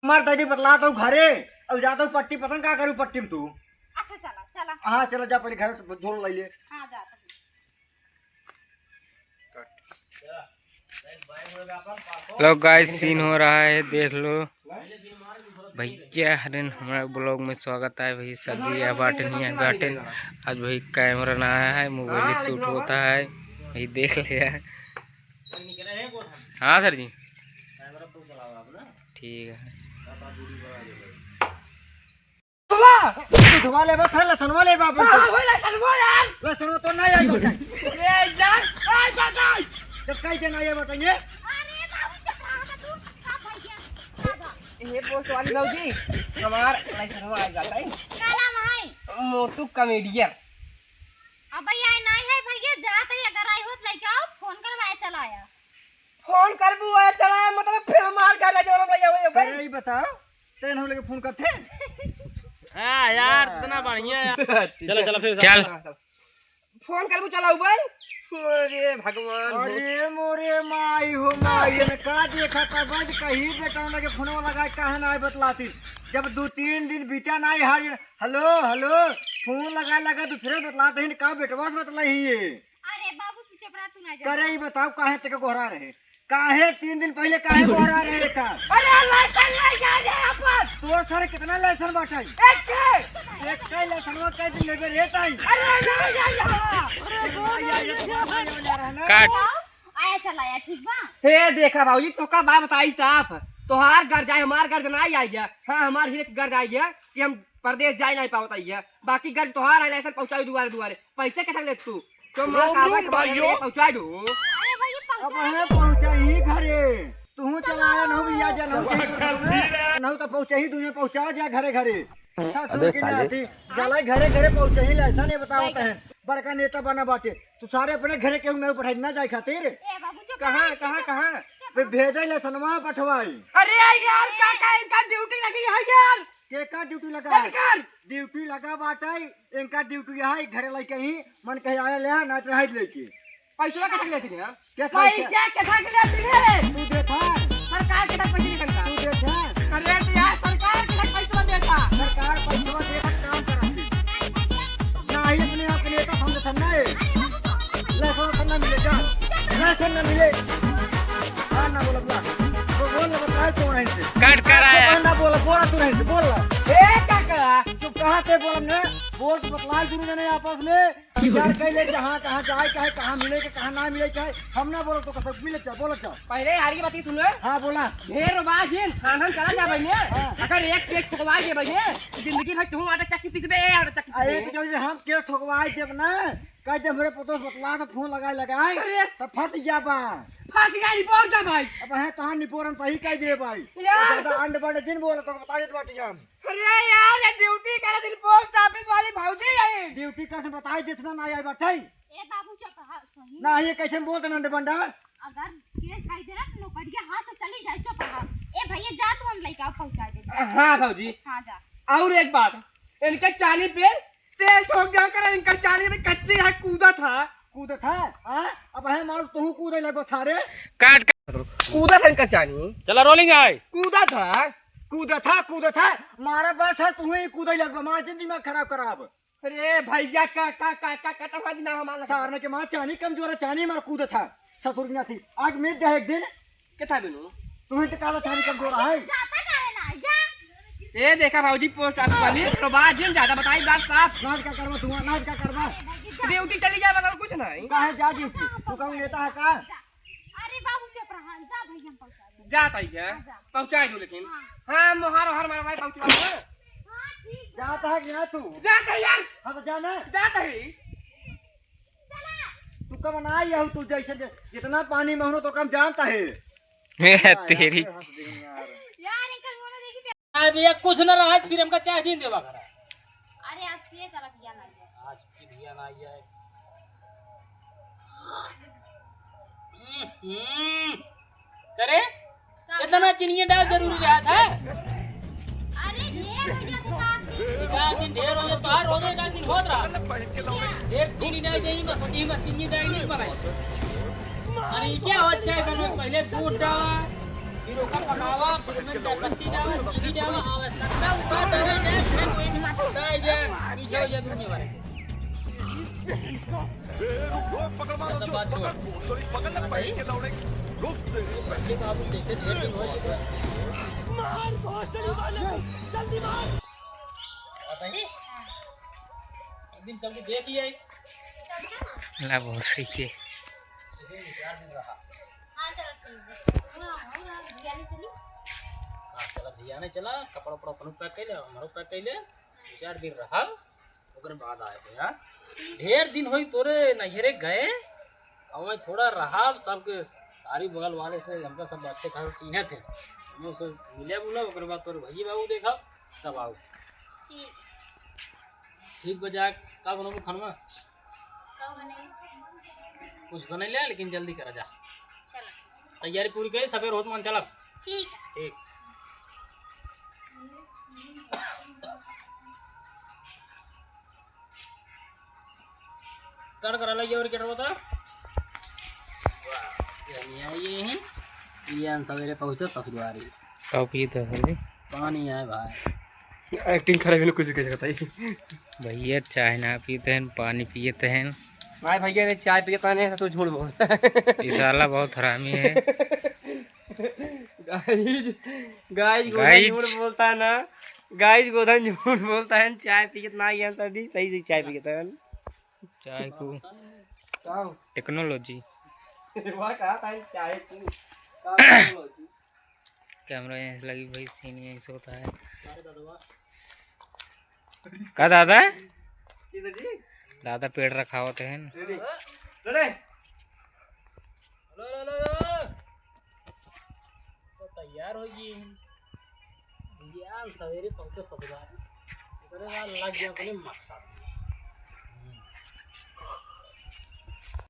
मार दादी बतला तो घरे अब जाता हूँ पट्टी पतंग का करूँ पट्टी में तू। अच्छा चला चला। हाँ चला जा पहले घर झोल ले ले। हाँ जा। लो गाइस सीन हो रहा है देख लो भैया हरन हमारे ब्लॉग में स्वागत है। भाई सब्जी है बाटन ही है बाटन। आज भाई कैमरा ना आया है मोबाइल शूट होता है भाई देख लिया। हाँ सर जी ठीक है। धुआ ले बस लसन वाले बाप लसन तो नहीं आई जब कई दिन आए बताइए। ये पोस्ट वाली भाजी हमार लाइसेंसवा आ जाता है। क्या नाम है? मोटू कॉमेडियन। अब भैया नहीं है भैया जात है अगर आई होत लेके आओ फोन करवाए चलाया। फोन कर बू आया चला मतलब फिर हमार गाला जवाब भैया भैया भाई यही बताओ तेन हम लोग फोन करते। हां यार इतना बढ़िया यार। चलो चलो फिर चल फोन कर बू चलाऊ भाई। अरे भगवान अरे मोरे माई हो माई ने का देखा था बज कहीं बेटा लगे फोन लगा कहा ना बतलाती जब 2-3 दिन बीता ना हार हेलो हेलो फोन लगा दूसरे बतलाते हैं का बेटवा से बतला ही ये। अरे बाबू तू चपरा तू ना जा। करे ही बताओ काहे तक गोहरा रहे काहे 3 दिन पहले काहे गोहरा रहे का। अरे लाइसेंस ले जा दे अपन तोर सारे कितना लाइसेंस बाटाई एक का लाइसेंस का दिन लेबे रेट आई। अरे नहीं जा काट आया चलाया ठीक बा। हे देखा भाजी तो का बात बताई साफ तोहार घर जाए हमार घर नहीं आई गया। हाँ हमार हिरच घर आई गया कि हम प्रदेश जा नहीं पावत आई है बाकी घर तोहार है लाइसेंस पहुंचाई दुआरे दुआरे पैसे कैसे ले तू तो मार पहुंचा दो। अरे भैया अब है पहुंचा ही घरे तू चलाया न भैया जा न तो पहुंचा ही दुनिया पहुंचा जा घरे घरे। ससुर की नाती जलाई घरे घरे पहुंचा ही ऐसा नहीं बतावत है बड़का नेता बना बाटे तू सारे अपने घरे केहू नहीं पठाई ना जाए खातिर। ए बाबू चुप कहाँ कहाँ कहाँ फिर भेजे लसनवा पठवाई। अरे यार का इनका ड्यूटी लगी है यार के का ड्यूटी लगा कर ड्यूटी लगा बाटाई इनका ड्यूटी है घरे लेके ही मन कहे आया ले ना तो रह लेके पैसा कैसे लेती है क्या पैसा कैसे लेती है तू देखा सरकार के पैसे निकलता तू देखा अरे यार सरकार के पैसा देता सरकार पैसा देकर काम कराती ना ही अपने आप के नेता समझता नहीं लाइसेंस ना मिलेगा लाइसेंस ना मिले हाँ ना बोला बोल ना बताए तो नहीं कट कर आया ना बोला तू नहीं बोल ए काका तू कहाँ से बोल ने बोल तो बतला गुरु ने आपस में विचार कर ले जहाँ कहाँ जाए कहे कहाँ मिले के कहाँ ना मिले कहे हम ना बोलो तो कसम मिले जा बोलो जा पहले यार की बात सुनो। हाँ बोला ढेर बाजिन खान हम चला जा भैया अगर एक पेट ठोकवा दे भैया जिंदगी भर तू आटा चक्की पीसबे ए आटा चक्की अरे तो जब हम केस ठोकवाए देब ना कह दे मेरे पतोस बतला तो फोन लगाए तो फंस जाबा फांसी गाड़ी पहुंच जा भाई। अब है तो निपोरन सही कह दे भाई यार। ज्यादा अंड बंड दिन बोला तो बता दे बाटी हम अरे यार ये ड्यूटी करे दिन पोस्ट ऑफिस वाली भौजी है ड्यूटी कैसे बताई देतना ना आई बैठाई ए बाबू चुप सही ना ये कैसे बोलते अंड बंडा अगर केस काई दे रहा नौकरिया हाथ से चली जाए चुप ए भैया जा तू हम लेके पहुंचा दे। हाँ भौजी हां जा। और एक बात इनके चाली पे तेल ठोक दिया करे इनका चाली में कच्ची है कूदा था हाँ अब है मारो तू कूदे लगो सारे काट कूदा था इनका चाली चला रोलिंग है कूदा था कूदा था मारा बस है तू ही कूदे लगो मार जिंदगी में खराब कराब। अरे भैया का कटवा देना हमारा सारने के मां चानी कमजोर है चानी मार कूदा था ससुर की थी आज मिल जाए एक दिन कितना बिनु तुम्हें तो काला चानी कमजोर है जाता काहे ना जा। ये देखा भौजी पोस्ट ऑफिस वाली तो बात जिन ज्यादा बताई बात साफ नाच का करवा तू नाच का करवा ड्यूटी चली जाए मतलब कुछ नहीं काहे जा ड्यूटी तू कौन लेता है का अरे बाबू चुप रहा जा भैया हम पहुंचा दे। जाता ही है पहुंचा दो लेकिन हाँ मोहर हर भाई पहुंचा दो हां ठीक जाता है कि ना तू जाता ही यार हाँ तो जाना जाता ही चला। तू कब ना आई तू जैसे जितना पानी में हो तो कम जानता है तेरी यार इनका मोने देखी आज भैया कुछ न रहा फिर हमका चाय दिन देवा घर अरे आज पिए चला पिया ना जाए आज की भैया ना आई है। करे इतना चीनी डाल जरूरी रहा था। अरे ढेर हो गया तो का दिन ढेर हो गया तो हर रोजे का दिन होत रहा ढेर चीनी डाल देई मैं सती में चीनी डाल नहीं बनाई। अरे क्या हो चाय बनवे पहले दूध डाला फिर ओका पकावा फिर में चायपत्ती डावा चीनी डावा आवे सट्टा उतार डावे दे फिर कोई नहीं मारता है जे पीछे हो जा दुनिया वाले तो बात छोड़ भाई ये बाबू देखे ढेर दिन हो चुका मार बहुत बड़ी बात है जल्दी मार बताइए एक दिन चल के देख ही आई ला बहुत ठीक है। हाँ चलो ठीक है पूरा बिरयानी चली हाँ चला भैया ने चला कपड़ा उपड़ा अपन पैक कर ले हमारो पैक कर ले 4 दिन रहा ओकर बाद आए थे यार ढेर दिन होई तोरे नहरे गए और थोड़ा रहा सबके सारी बगल वाले से हमका सब अच्छे खासे चिन्हे थे हम उससे मिले बोला ओकर बाद तोरे भैया बाबू देखा तब आओ ठीक ठीक बजा का बनोगे खाना कब बने कुछ बने ले लेकिन जल्दी करा जा चलो तैयारी पूरी करी सवेर होत मन चला ठीक है ठीक कर करा लगे और क्या बता ये हैं ये सवेरे पहुंचो ससुरारी कॉफी तो है पानी है भाई एक्टिंग करे बिना कुछ कह सकता है भैया चाय ना पीते हैं पानी पीते हैं। भाई भैया ने चाय पीता नहीं तो झूठ बोलता है ये साला बहुत हरामी है। Guys guys Guys. गोधन झूठ बोलता है ना गाइस गोधन झूठ बोलता है चाय पी के ना ये सर्दी सही से चाय पी के है चाय को का टेक्नोलॉजी वाह कहा था चाय पी कैमरा यहाँ से लगी भाई सीन यहीं से होता है का दादा दादा पेड़ रखा होते हैं रेडी तो तैयार होगी भैया सवेरे पहुंचो ससुरारी ओकरे बाद लग गया अपने मकसद